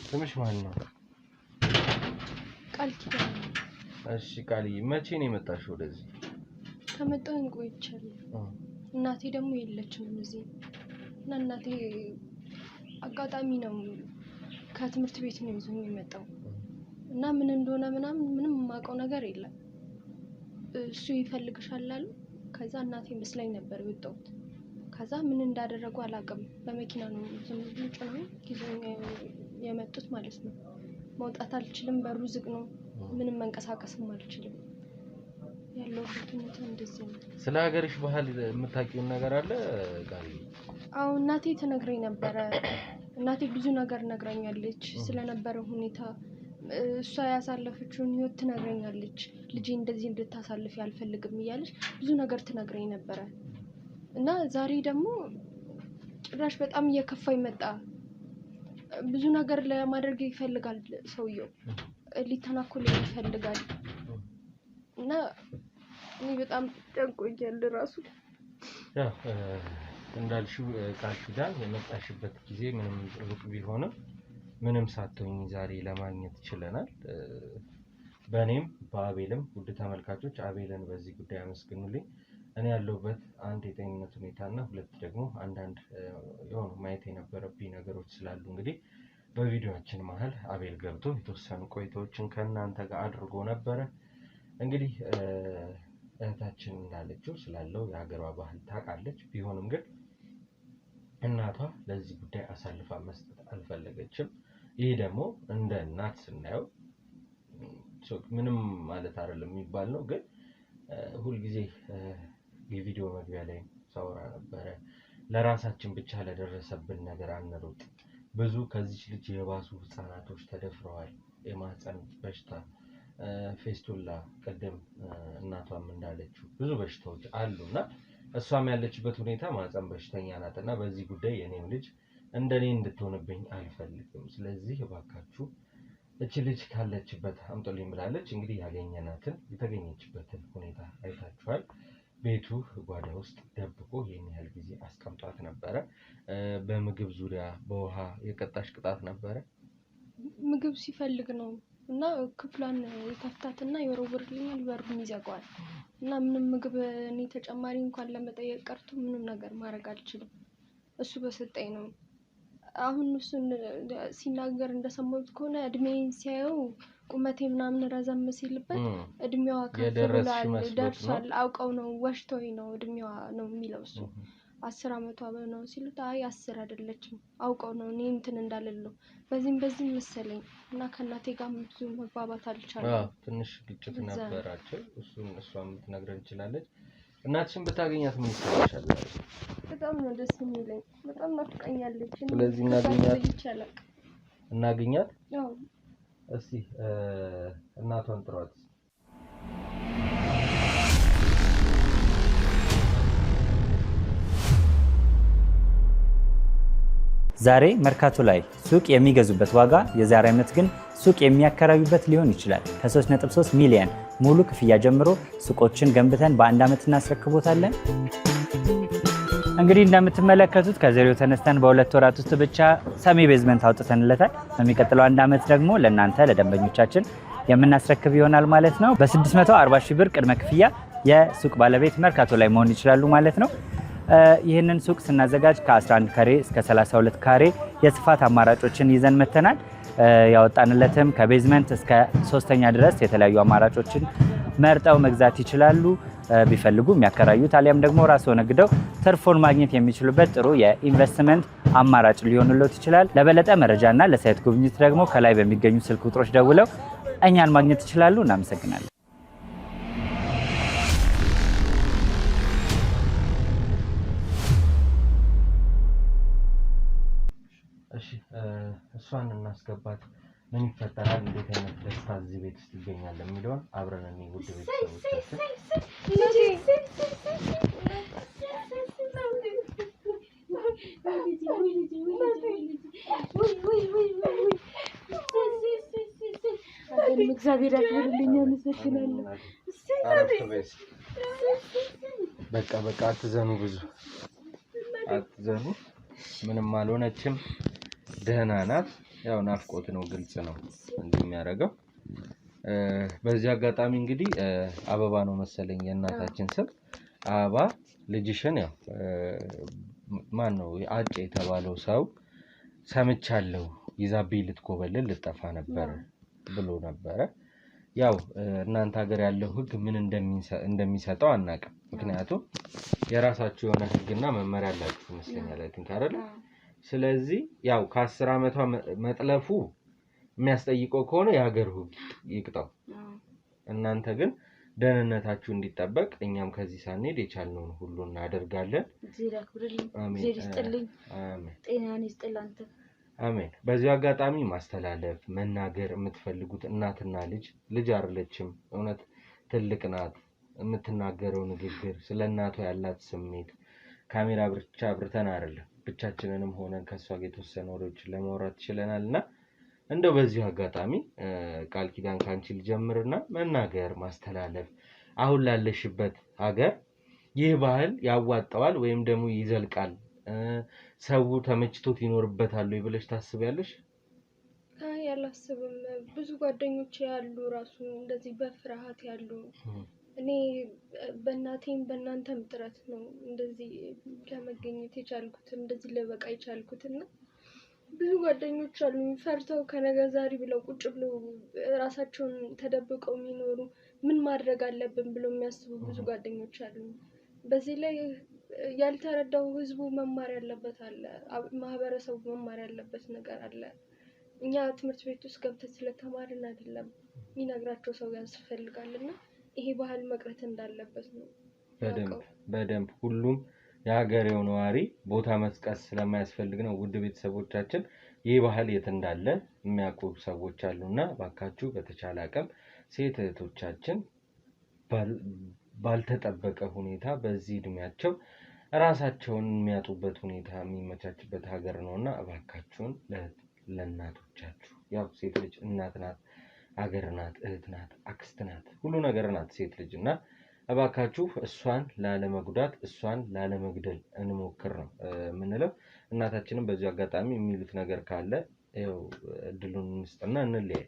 ስምሽ ማን ነው? ቃል ኪዳን። እሺ ቃልዬ፣ መቼ ነው የመጣሽው ወደዚህ? ከመጣሁ ቆይቻለሁ። እናቴ ደግሞ የለችም እዚህ እና እናቴ አጋጣሚ ነው ከትምህርት ቤት ነው ይዞኝ የመጣው እና ምን እንደሆነ ምንም የማውቀው ነገር የለም። እሱ ይፈልግሻል አሉ። ከዛ እናቴ መስላኝ ነበር የወጣሁት። ከዛ ምን እንዳደረጉ አላውቅም። በመኪና ነው ዝም ብሎ ጭነው ይዘውኝ የመጡት ማለት ነው። መውጣት አልችልም፣ በሩ ዝግ ነው፣ ምንም መንቀሳቀስም አልችልም። ያለው ሁኔታ እንደዚህ ነው። ስለ ሀገርሽ ባህል የምታውቂው ነገር አለ ቃልዬ? አዎ እናቴ ትነግረኝ ነበረ። እናቴ ብዙ ነገር ነግራኛለች ስለነበረው ሁኔታ። እሷ ያሳለፈችውን ህይወት ትነግረኛለች። ልጄ እንደዚህ እንድታሳልፍ ያልፈልግም እያለች ብዙ ነገር ትነግረኝ ነበረ እና ዛሬ ደግሞ ጭራሽ በጣም እየከፋኝ መጣ። ብዙ ነገር ለማድረግ ይፈልጋል ሰውየው፣ ሊተናኮል ይፈልጋል እና እኔ በጣም ጨንቆኛል ራሱ። ያው እንዳልሽው ቃል ኪዳን የመጣሽበት ጊዜ ምንም ሩቅ ቢሆንም ምንም ሳትሆኝ ዛሬ ለማግኘት ችለናል። በእኔም በአቤልም ውድ ተመልካቾች አቤልን በዚህ ጉዳይ አመስግኑልኝ። እኔ ያለሁበት አንድ የጤንነት ሁኔታና ሁለት ደግሞ አንዳንድ የሆኑ ማየት የነበረብኝ ነገሮች ስላሉ እንግዲህ በቪዲዮአችን መሀል አቤል ገብቶ የተወሰኑ ቆይታዎችን ከእናንተ ጋር አድርጎ ነበረ። እንግዲህ እህታችን እንዳለችው ስላለው የሀገሯ ባህል ታውቃለች። ቢሆንም ግን እናቷ ለዚህ ጉዳይ አሳልፋ መስጠት አልፈለገችም። ይህ ደግሞ እንደ እናት ስናየው ምንም ማለት አይደለም የሚባል ነው። ግን ሁልጊዜ የቪዲዮ መግቢያ ላይ ሳወራ ነበረ፣ ለራሳችን ብቻ ለደረሰብን ነገር አንሩጥ። ብዙ ከዚች ልጅ የባሱ ህፃናቶች ተደፍረዋል። የማህፀን በሽታ፣ ፌስቱላ፣ ቅድም እናቷም እንዳለችው ብዙ በሽታዎች አሉና እሷም ያለችበት ሁኔታ ማህፀን በሽተኛ ናትና በዚህ ጉዳይ የኔም ልጅ እንደኔ እንድትሆንብኝ አልፈልግም። ስለዚህ እባካችሁ እቺ ልጅ ካለችበት አምጦልኝ ብላለች። እንግዲህ ያገኘናትን የተገኘችበትን ሁኔታ አይታችኋል። ቤቱ ጓዳ ውስጥ ደብቆ ይህን ያህል ጊዜ አስቀምጧት ነበረ። በምግብ ዙሪያ በውሃ የቀጣሽ ቅጣት ነበረ። ምግብ ሲፈልግ ነው እና ክፍሏን ይከፍታትና ይወረውርልኛል፣ በሩን ይዘጋዋል። እና ምንም ምግብ እኔ ተጨማሪ እንኳን ለመጠየቅ ቀርቶ ምንም ነገር ማድረግ አልችልም። እሱ በሰጠኝ ነው። አሁን እሱን ሲናገር እንደሰማሁት ከሆነ እድሜን ሲያየው ቁመቴ ምናምን ረዘም ሲልበት እድሜዋ ከፍ ብሏል ደርሷል፣ አውቀው ነው ወሽቶኝ ነው እድሜዋ ነው የሚለው እሱ 10 ዓመቷ ነው ሲሉት፣ አይ 10 አይደለችም አውቀው ነው እኔ እንትን እንዳልለው በዚህም መሰለኝ። እና ከእናቴ ጋር ብዙ መግባባት አልቻለም። ትንሽ ግጭት ነበራቸው። እሷም ልትነግረን ትችላለች። እናትሽን ብታገኛት ምን ይሰማሻል? በጣም ነው ደስ የሚለኝ። በጣም ናፍቀኛለች። ስለዚህ እናገኛት። አዎ እስቲ እናቷን ጥሯት። ዛሬ መርካቶ ላይ ሱቅ የሚገዙበት ዋጋ የዛሬ ዓመት ግን ሱቅ የሚያከራዩበት ሊሆን ይችላል። ከ3.3 ሚሊዮን ሙሉ ክፍያ ጀምሮ ሱቆችን ገንብተን በአንድ ዓመት እናስረክቦታለን። እንግዲህ እንደምትመለከቱት ከዜሮ ተነስተን በ2 ወራት ውስጥ ብቻ ሰሚ ቤዝመንት አውጥተንለታል። በሚቀጥለው አንድ ዓመት ደግሞ ለእናንተ ለደንበኞቻችን የምናስረክብ ይሆናል ማለት ነው። በ640 ሺህ ብር ቅድመ ክፍያ የሱቅ ባለቤት መርካቶ ላይ መሆን ይችላሉ ማለት ነው። ይህንን ሱቅ ስናዘጋጅ ከ11 ካሬ እስከ 32 ካሬ የስፋት አማራጮችን ይዘን መተናል። ያወጣንለትም ከቤዝመንት እስከ 3ኛ ድረስ የተለያዩ አማራጮችን መርጠው መግዛት ይችላሉ። ቢፈልጉ የሚያከራዩት አሊያም ደግሞ ራስዎ ነግደው ትርፉን ማግኘት የሚችሉበት ጥሩ የኢንቨስትመንት አማራጭ ሊሆንልዎት ይችላል። ለበለጠ መረጃና ለሳይት ጉብኝት ደግሞ ከላይ በሚገኙ ስልክ ቁጥሮች ደውለው እኛን ማግኘት ይችላሉ። እናመሰግናለን። እሷን እናስገባት። ምን ይፈጠራል፣ እንዴት አይነት ደስታ እዚህ ቤት ውስጥ ይገኛል የሚለውን አብረን እኔ ውድ ቤተሰቦቻችን እግዚአብሔር ያክብርልኝ። አመሰግናለሁ። በቃ አትዘኑ፣ ብዙ አትዘኑ። ምንም አልሆነችም፣ ደህና ናት። ያው ናፍቆት ነው፣ ግልጽ ነው እንዲህ የሚያደርገው። በዚህ አጋጣሚ እንግዲህ አበባ ነው መሰለኝ የእናታችን ስም። አበባ ልጅሽን ያው ማን ነው አጭ የተባለው ሰው ሰምቻለሁ ይዛብኝ ልትኮበልል ልጠፋ ነበር ብሎ ነበረ። ያው እናንተ ሀገር ያለው ህግ ምን እንደሚሰጠው አናውቅም። ምክንያቱም የራሳችሁ የሆነ ህግና መመሪያ አላችሁ ይመስለኛል አይደል? ስለዚህ ያው ከ10 ዓመቷ መጥለፉ የሚያስጠይቀው ከሆነ የሀገር ህግ ይቅጣው። እናንተ ግን ደህንነታችሁ እንዲጠበቅ እኛም ከዚህ ሳንሄድ የቻልነውን ሁሉ እናደርጋለን። አሜን። በዚህ አጋጣሚ ማስተላለፍ መናገር የምትፈልጉት እናትና ልጅ አይደለችም፣ እውነት ትልቅ ናት። የምትናገረው ንግግር ስለ እናቷ ያላት ስሜት ካሜራ ብቻ አብርተን አይደለም ብቻችንንም ሆነን ከሷ ጋር የተወሰኑ ወሬዎችን ለማውራት ይችላልና እንደው በዚህ አጋጣሚ ቃል ኪዳን ካንቺ ልጀምርና መናገር ማስተላለፍ አሁን ላለሽበት ሀገር ይህ ባህል ያዋጣዋል ወይም ደግሞ ይዘልቃል፣ ሰው ተመችቶት ይኖርበታል ብለሽ ታስቢያለሽ? አይ አላስብም። ብዙ ጓደኞች ያሉ ራሱ እንደዚህ በፍርሃት ያሉ እኔ በእናቴም በእናንተም ጥረት ነው እንደዚህ ለመገኘት የቻልኩት እንደዚህ ለበቃ የቻልኩትና ብዙ ጓደኞች አሉ ፈርተው ከነገ ዛሬ ብለው ቁጭ ብለው ራሳቸውን ተደብቀው የሚኖሩ ምን ማድረግ አለብን ብለው የሚያስቡ ብዙ ጓደኞች አሉ። በዚህ ላይ ያልተረዳው ህዝቡ መማር ያለበት አለ፣ ማህበረሰቡ መማር ያለበት ነገር አለ። እኛ ትምህርት ቤት ውስጥ ገብተን ስለተማርን አይደለም የሚነግራቸው ሰው ያስፈልጋልና ይሄ ባህል መቅረት እንዳለበት ነው። በደንብ ሁሉም የሀገሬው ነዋሪ ቦታ መስቀስ ስለማያስፈልግ ነው። ውድ ቤተሰቦቻችን ይህ ባህል የት እንዳለ የሚያውቁ ሰዎች አሉና ባካችሁ በተቻለ አቅም ሴት እህቶቻችን ባልተጠበቀ ሁኔታ በዚህ እድሜያቸው ራሳቸውን የሚያጡበት ሁኔታ የሚመቻችበት ሀገር ነውና እባካችሁን ለእናቶቻችሁ፣ ያው ሴት ልጅ እናት ናት፣ ሀገር ናት፣ እህት ናት፣ አክስት ናት፣ ሁሉ ነገር ናት ሴት ልጅ እና እባካችሁ እሷን ላለመጉዳት እሷን ላለመግደል እንሞክር ነው የምንለው። እናታችንም በዚህ አጋጣሚ የሚሉት ነገር ካለ ያው እድሉን እንስጥና እንለያይ።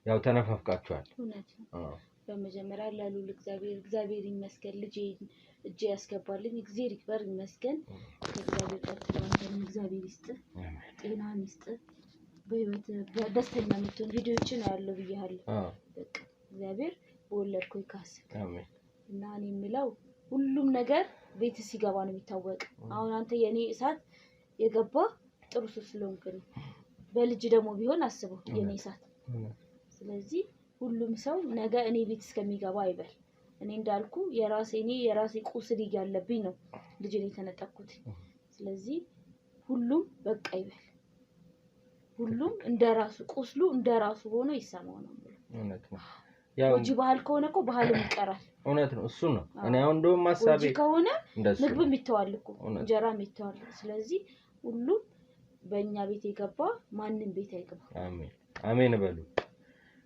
ያው ተነፋፍቃችኋል እውነት ነው በመጀመሪያ ለሉል እግዚአብሔር ይመስገን ልጄ እጄ ያስገባልኝ እግዚአብሔር ይክበር ይመስገን እግዚአብሔር ቀጥሏል እግዚአብሔር ይስጥ ጤና ይስጥ በህይወት ደስተኛ የምትሆን ቪዲዮዎችን ያለው ብያለሁ በቃ እግዚአብሔር በወለድኩ ይካስክ አሜን እና እኔ የምለው ሁሉም ነገር ቤት ሲገባ ነው የሚታወቅ አሁን አንተ የኔ እሳት የገባ ጥሩ ስለሆንክ ነው በልጅ ደግሞ ቢሆን አስበው የኔ እሳት ስለዚህ ሁሉም ሰው ነገ እኔ ቤት እስከሚገባ አይበል እኔ እንዳልኩ የራሴ ቁስል ያለብኝ ነው ልጅ ላይ ተነጠቅኩት ስለዚህ ሁሉም በቃ ይበል ሁሉም እንደራሱ ቁስሉ እንደራሱ ሆኖ ይሰማው ነው እውነት ነው ያው ወጂ ባህል ከሆነኮ ባህልም ይቀራል እውነት ነው እሱ ነው እኔ አሁን እንደውም ማሳቤ ወጂ ከሆነ ምግብም ይተዋልኩ እንጀራም ይተዋል ስለዚህ ሁሉም በእኛ ቤት የገባ ማንንም ቤት አይገባ አሜን አሜን በሉ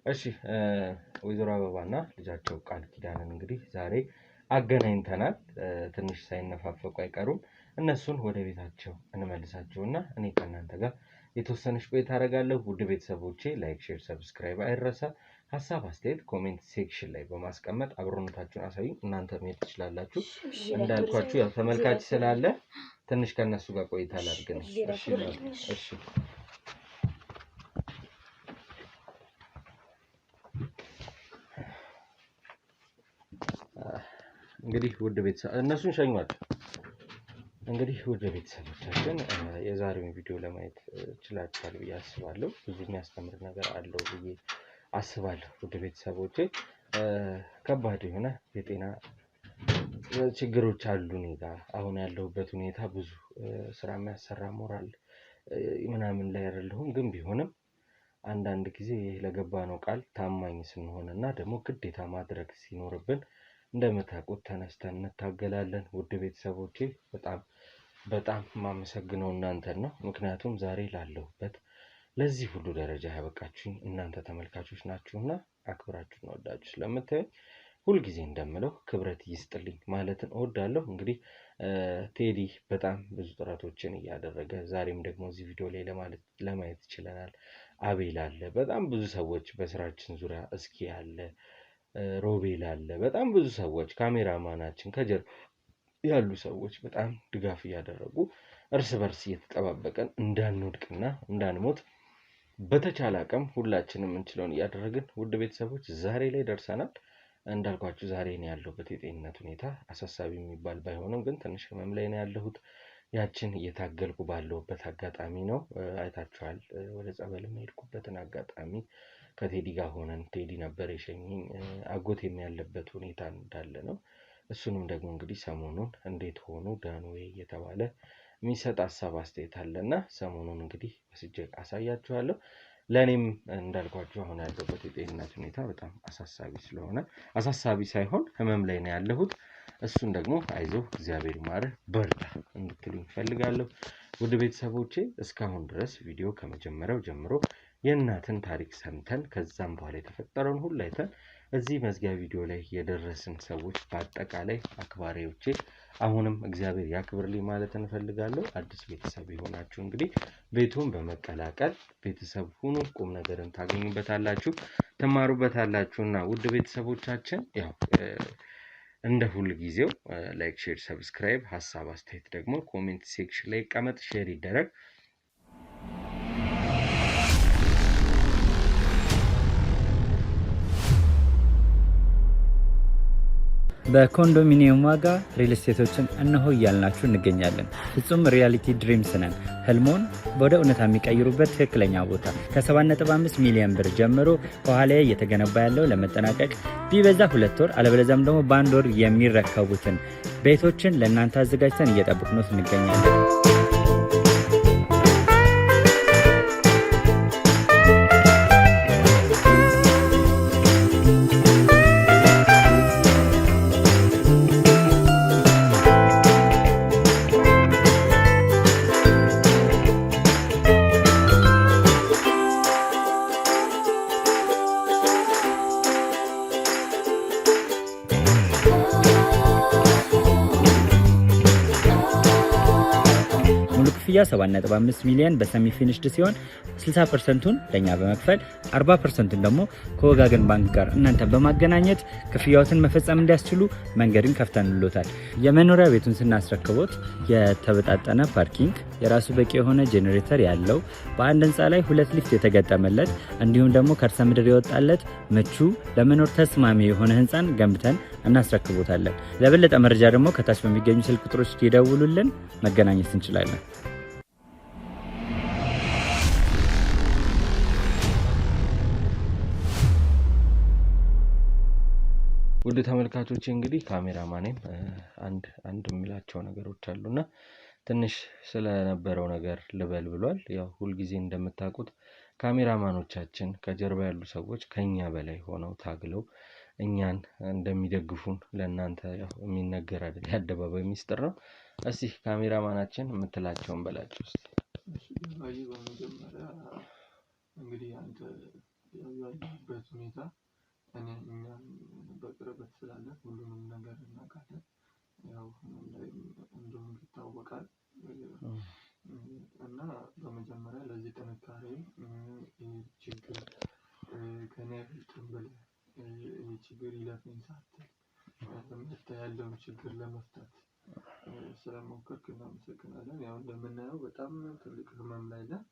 እሺ ወይዘሮ አበባና ልጃቸው ቃል ኪዳንን እንግዲህ ዛሬ አገናኝተናል ትንሽ ሳይነፋፈቁ አይቀሩም እነሱን ወደ ቤታቸው እንመልሳቸውና እኔ ከእናንተ ጋር የተወሰነች ቆይታ አደርጋለሁ ውድ ቤተሰቦቼ ላይክ ሼር ሰብስክራይብ አይረሳ ሐሳብ አስተያየት ኮሜንት ሴክሽን ላይ በማስቀመጥ አብሮነታችሁን አሳዩ እናንተ መሄድ ትችላላችሁ እንዳልኳችሁ ያው ተመልካች ስላለ ትንሽ ከነሱ ጋር ቆይታ ላድርግ ነው እሺ እንግዲህ ውድ ቤተሰብ እነሱን ሸኟቸው እንግዲህ ውድ ቤተሰቦቻችን የዛሬውን ቪዲዮ ለማየት ችላችኋል ብዬ አስባለሁ ብዙ የሚያስተምር ነገር አለው ብዬ አስባለሁ ውድ ቤተሰቦቼ ከባድ የሆነ የጤና ችግሮች አሉ እኔጋ አሁን ያለሁበት ሁኔታ ብዙ ስራ የሚያሰራ ሞራል ምናምን ላይ አይደለሁም ግን ቢሆንም አንዳንድ ጊዜ ለገባነው ቃል ታማኝ ስንሆንና ደግሞ ግዴታ ማድረግ ሲኖርብን እንደምታውቁት ተነስተን እንታገላለን ውድ ቤተሰቦቼ በጣም ማመሰግነው እናንተን ነው ምክንያቱም ዛሬ ላለሁበት ለዚህ ሁሉ ደረጃ ያበቃችሁኝ እናንተ ተመልካቾች ናችሁና አክብራችሁና ወዳችሁ ስለምታዩ ሁሉ ጊዜ እንደምለው ክብረት ይስጥልኝ ማለትን እወዳለሁ እንግዲህ ቴዲ በጣም ብዙ ጥረቶችን ያደረገ ዛሬም ደግሞ እዚህ ቪዲዮ ላይ ለማየት ይችላል አቤል አለ በጣም ብዙ ሰዎች በስራችን ዙሪያ እስኪ ያለ ሮቤል አለ በጣም ብዙ ሰዎች ካሜራማናችን ከጀርባ ያሉ ሰዎች በጣም ድጋፍ ያደረጉ እርስ በርስ እየተጠባበቀን እንዳንወድቅና እንዳንሞት በተቻለ አቅም ሁላችንም እንችለውን ያደረግን ውድ ቤተሰቦች ዛሬ ላይ ደርሰናል እንዳልኳችሁ ዛሬ ነው ያለሁበት የጤንነት ሁኔታ አሳሳቢ የሚባል ባይሆንም ግን ትንሽ ህመም ላይ ነው ያለሁት ያችን እየታገልኩ ባለሁበት አጋጣሚ ነው አይታችኋል ወደ ጸበል የሄድኩበትን አጋጣሚ ከቴዲ ጋር ሆነን ቴዲ ነበር የሸኘኝ አጎት የሚያለበት ሁኔታ እንዳለ ነው እሱንም ደግሞ እንግዲህ ሰሞኑን እንዴት ሆኖ ዳንዌ እየተባለ የሚሰጥ ሐሳብ አስተያየት አለና ሰሞኑን እንግዲህ በስጀ አሳያችኋለሁ ለኔም እንዳልኳችሁ አሁን ያለበት የጤንነት ሁኔታ በጣም አሳሳቢ ሳይሆን ህመም ላይ ነው ያለሁት እሱን ደግሞ አይዞህ እግዚአብሔር ይማርህ በርታ እንድትሉኝ ፈልጋለሁ ውድ ቤተሰቦቼ እስካሁን ድረስ ቪዲዮ ከመጀመሪያው ጀምሮ የእናትን ታሪክ ሰምተን ከዛም በኋላ የተፈጠረውን ሁሉ አይተን እዚህ መዝጊያ ቪዲዮ ላይ የደረስን ሰዎች በአጠቃላይ አክባሪዎቼ አሁንም እግዚአብሔር ያክብርልኝ ማለት እንፈልጋለሁ አዲስ ቤተሰብ ይሆናችሁ እንግዲህ ቤቱን በመቀላቀል ቤተሰብ ሁኑ ቁም ነገርን ታገኙበታላችሁ ተማሩበታላችሁና ውድ ቤተሰቦቻችን ያው እንደ ሁሉ ጊዜው ላይክ ሼር ሰብስክራይብ ሐሳብ አስተያየት ደግሞ ኮሜንት ሴክሽን ላይ ቀመጥ ሼር ይደረግ በኮንዶሚኒየም ዋጋ ሪል ስቴቶችን እነሆ እያልናችሁ እንገኛለን ፍጹም ሪያሊቲ ድሪምስ ነን ህልሞን ወደ እውነታ የሚቀይሩበት ትክክለኛ ቦታ ከ7.5 ሚሊዮን ብር ጀምሮ ከኋላ እየተገነባ ያለው ለመጠናቀቅ ቢበዛ 2 ወር አለበለዚያም ደግሞ በአንድ ወር የሚረከቡትን ቤቶችን ለእናንተ አዘጋጅተን እየጠበቅነው እንገኛለን ክፍያ 7.5 ሚሊዮን በሰሚ ፊኒሽድ ሲሆን 60%ቱን ለኛ በመክፈል 40%ቱን ደግሞ ከወጋገን ባንክ ጋር እናንተ በማገናኘት ክፍያዎትን መፈጸም እንዲያስችሉ መንገድን ከፍተንልዎታል። የመኖሪያ ቤቱን ስናስረክቦት የተበጣጠነ ፓርኪንግ፣ የራሱ በቂ የሆነ ጄኔሬተር ያለው በአንድ ህንፃ ላይ 2 ሊፍት የተገጠመለት እንዲሁም ደግሞ ከርሰ ምድር የወጣለት ምቹ ለመኖር ተስማሚ የሆነ ህንፃን ገንብተን እናስረክቦታለን። ለበለጠ መረጃ ደግሞ ከታች በሚገኙ ስልክ ቁጥሮች ይደውሉልን፣ መገናኘት እንችላለን። ውድ ተመልካቾች እንግዲህ ካሜራማኔም አንድ የሚላቸው ነገሮች አሉና ትንሽ ስለነበረው ነገር ልበል ብሏል። ያው ሁልጊዜ እንደምታውቁት ካሜራማኖቻችን ከጀርባ ያሉ ሰዎች ከኛ በላይ ሆነው ታግለው እኛን እንደሚደግፉን ለእናንተ ያው የሚነገር አይደል፣ የአደባባይ ሚስጥር ነው። እስቲ ካሜራማናችን የምትላቸውን በላቸው እስቲ። በመጀመሪያ እንግዲህ አንተ ያለበት ሁኔታ እኛም በቅርበት ስላለ ሁሉንም ነገር እናውቃለን። ያው እንደውም ይታወቃል እና በመጀመሪያ ለዚህ ጥንካሬ ችግር ከኔ አይበልጥም ብለህ ችግር ይለፈኝ ሳትል ያለውን ችግር ለመፍታት ስለሞከርክ እናመሰግናለን። ያው እንደምናየው በጣም ትልቅ ህመም ላይ ነህ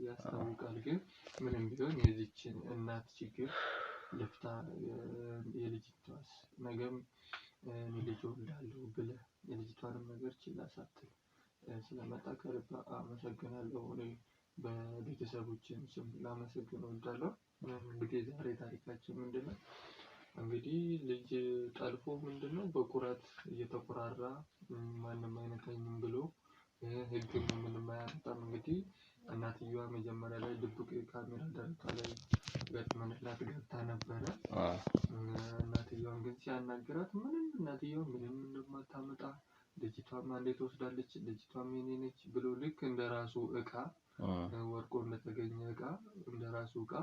ያስታውቃል። ግን ምንም ቢሆን የዚችን እናት ችግር ልፍታ፣ የልጅቷስ ነገም ልጅ ወልዳለሁ ብለህ የልጅቷንም ነገር ችላ ሳትል ስለመጣ ከልብ አመሰግናለሁ። እኔ በቤተሰቦችም ስም ላመሰግን እወዳለሁ። እንግዲህ ዛሬ ታሪካችን ምንድነው? እንግዲህ ልጅ ጠልፎ ምንድነው በኩራት እየተኮራራ ማንም አይነካኝም ብሎ ህግም ምንም አያመጣም። እንግዲህ እናትየዋ መጀመሪያ ላይ ድብቅ ካሜራ ደረቷ ላይ ገጥመንላት ገብታ ነበረ። እናትየዋን ግን ሲያናግራት እናትየዋ ምንም እንደማታመጣ ልጅቷም አንዴ ትወስዳለች፣ ልጅቷም የኔ ነች ብሎ ልክ እንደራሱ እቃ ወርቆ እንደተገኘ እቃ እንደራሱ እቃ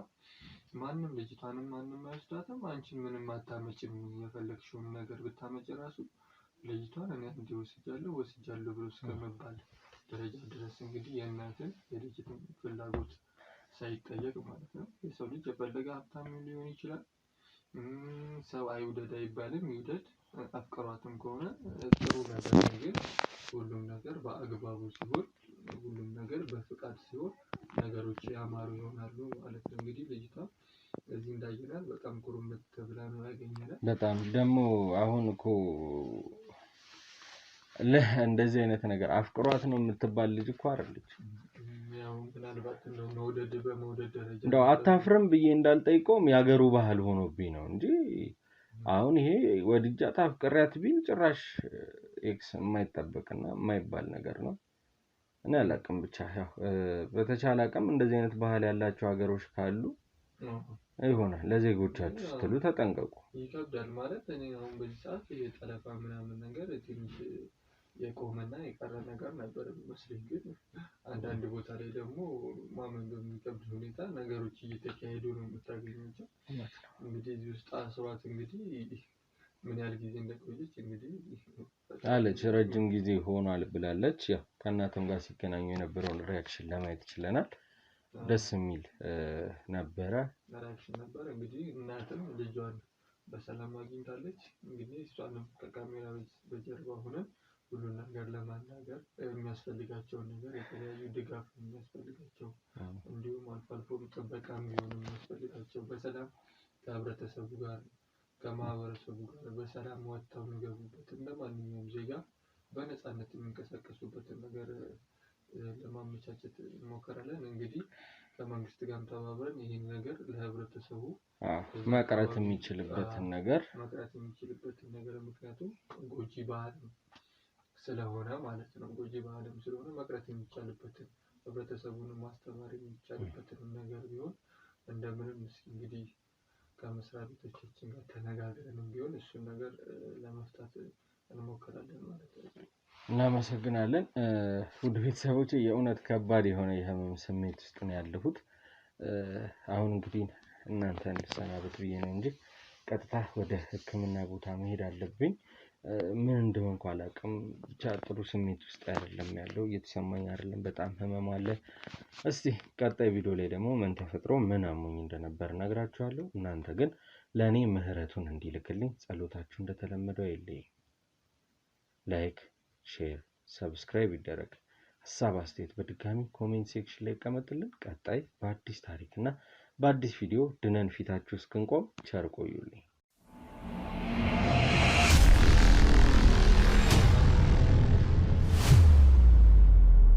ማንም ልጅቷንም ማንም አይወስዳትም፣ አንቺን ምንም አታመጭም፣ የፈለግሽውን ነገር ብታመጭ ራሱ ልጅቷን እኔ እንዲ ወስጃለሁ ብሎ እስከመባል ደረጃ ድረስ እንግዲህ የእናትን የልጅትን ፍላጎት ሳይጠየቅ ማለት ነው። የሰው ልጅ የፈለገ ሀብታም ሊሆን ይችላል። ሰው አይውደድ አይባልም፣ ይውደድ። አፍቅሯትም ከሆነ ጥሩ ነገር ነው። ግን ሁሉም ነገር በአግባቡ ሲሆን፣ ሁሉም ነገር በፍቃድ ሲሆን ነገሮች ያማሩ ይሆናሉ ማለት ነው። እንግዲህ ልጅቷ እዚህ እንዳየናል በጣም ኩሩምት ተብላ ነው ያገኘናል። በጣም ደግሞ አሁን እኮ እንደዚህ አይነት ነገር አፍቅሯት ነው የምትባል ልጅ እኮ አይደለች። ያው ምናልባት ነው መውደድ በመውደድ ደረጃ እንደው አታፍርም ብዬ እንዳልጠይቀውም ያገሩ ባህል ሆኖብኝ ነው እንጂ አሁን ይሄ ወድጃት አፍቅሪያት ቢል ጭራሽ ኤክስ የማይጠበቅና የማይባል ነገር ነው። እኔ አላውቅም። ብቻ ያው በተቻለ አቅም እንደዚህ አይነት ባህል ያላቸው ሀገሮች ካሉ ይሆናል ለዜጎቻችሁ ስትሉ ተጠንቀቁ። ይከብዳል ማለት እኔ አሁን በዚህ ሰዓት የጠለፋ ምናምን ነገር ትንሽ የቆመና የቀረ ነገር ነበር የሚመስለኝ። ግን አንዳንድ ቦታ ላይ ደግሞ ማመን በሚከብድ ሁኔታ ነገሮች እየተካሄዱ ነው የምታገኛቸው። እንግዲህ እዚህ ውስጥ አስሯት እንግዲህ ምን ያህል ጊዜ እንደቆየች እንግዲህ አለች ረጅም ጊዜ ሆኗል ብላለች። ያው ከእናትም ጋር ሲገናኙ የነበረውን ሪያክሽን ለማየት ችለናል። ደስ የሚል ነበረ ሪያክሽን ነበር። እንግዲህ እናትም ልጇን በሰላም አግኝታለች። እንግዲህ እሷንም ከካሜራ በጀርባ ሆነን ሁሉን ነገር ለማናገር የሚያስፈልጋቸውን ነገር የተለያዩ ድጋፍ የሚያስፈልጋቸው እንዲሁም አልፎ አልፎም ጥበቃም ቢሆን የሚያስፈልጋቸው በሰላም ከህብረተሰቡ ጋር ከማህበረሰቡ ጋር በሰላም ወጥተው የሚገቡበት እንደማንኛውም ዜጋ በነፃነት የሚንቀሳቀሱበትን ነገር ለማመቻቸት እንሞክራለን። እንግዲህ ከመንግስት ጋር ተባብረን ይህን ነገር ለህብረተሰቡ መቅረት የሚችልበትን ነገር ምክንያቱም ጎጂ ባህል ስለሆነ ማለት ነው። ጎጂ ባህልም ስለሆነ መቅረት የሚቻልበትን ህብረተሰቡንም ማስተማር የሚቻልበትን ነገር ቢሆን እንደምንም እንግዲህ ከመስሪያ ቤቶቻችን ጋር ተነጋግረንም ቢሆን እሱን ነገር ለመፍታት እንሞክራለን ማለት ነው። እናመሰግናለን። ውድ ቤተሰቦቼ የእውነት ከባድ የሆነ የህመም ስሜት ውስጥ ነው ያለሁት። አሁን እንግዲህ እናንተ እንድሰናበት ብዬ ነው እንጂ ቀጥታ ወደ ህክምና ቦታ መሄድ አለብኝ። ምን እንደሆንኩ አላውቅም። ብቻ ጥሩ ስሜት ውስጥ አይደለም ያለው፣ እየተሰማኝ አይደለም። በጣም ህመም አለ። እስቲ ቀጣይ ቪዲዮ ላይ ደግሞ ምን ተፈጥሮ ምን አሞኝ እንደነበር ነግራችኋለሁ። እናንተ ግን ለእኔ ምህረቱን እንዲልክልኝ ጸሎታችሁ እንደተለመደው አይለይም። ላይክ፣ ሼር፣ ሰብስክራይብ ይደረግ። ሀሳብ አስተያየት በድጋሚ ኮሜንት ሴክሽን ላይ ይቀመጥልን። ቀጣይ በአዲስ ታሪክ እና በአዲስ ቪዲዮ ድነን ፊታችሁ እስክንቆም ቸር ቆዩልኝ።